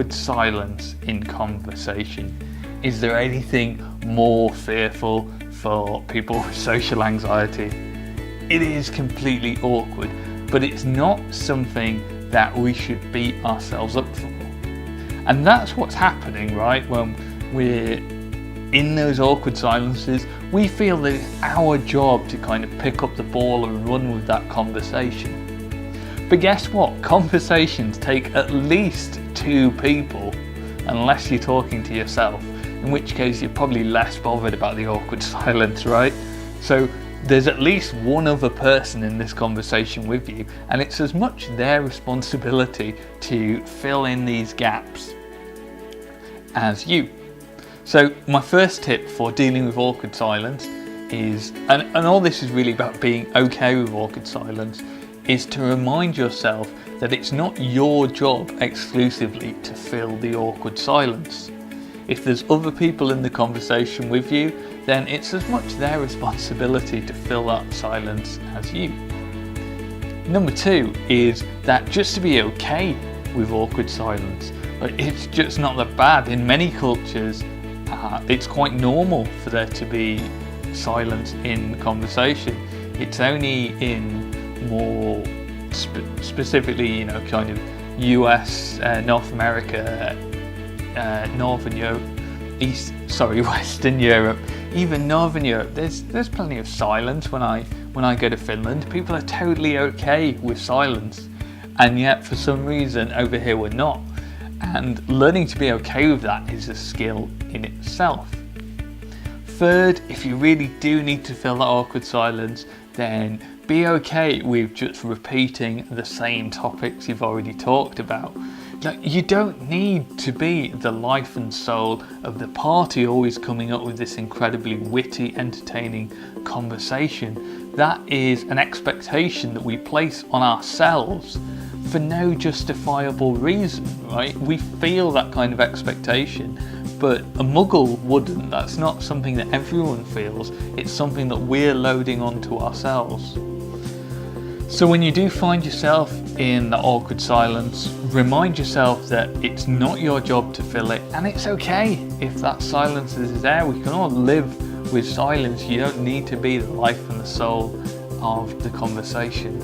awkward silence in conversation. Is there anything more fearful for people with social anxiety? It is completely awkward, but it's not something that we should beat ourselves up for. And that's what's happening, right? When we're in those awkward silences, we feel that it's our job to kind of pick up the ball and run with that conversation. But guess what? Conversations take at least two people, unless you're talking to yourself, in which case you're probably less bothered about the awkward silence, right? So there's at least one other person in this conversation with you, and it's as much their responsibility to fill in these gaps as you. So my first tip for dealing with awkward silence is, and all this is really about being okay with awkward silence, is to remind yourself that it's not your job exclusively to fill the awkward silence. If there's other people in the conversation with you, then it's as much their responsibility to fill that silence as you. Number two is that just to be okay with awkward silence, it's just not that bad. In many cultures, it's quite normal for there to be silence in conversation. It's only in more specifically, kind of US, North America, Northern Europe, Western Europe, even Northern Europe. There's plenty of silence when I go to Finland. People are totally okay with silence, and yet for some reason over here we're not. And learning to be okay with that is a skill in itself. Third, if you really do need to fill that awkward silence, then be okay with just repeating the same topics you've already talked about. You don't need to be the life and soul of the party, always coming up with this incredibly witty, entertaining conversation. That is an expectation that we place on ourselves for no justifiable reason, right? We feel that kind of expectation, but a muggle wouldn't. That's not something that everyone feels. It's something that we're loading onto ourselves. So when you do find yourself in the awkward silence, remind yourself that it's not your job to fill it, and it's okay if that silence is there. We can all live with silence. You don't need to be the life and the soul of the conversation.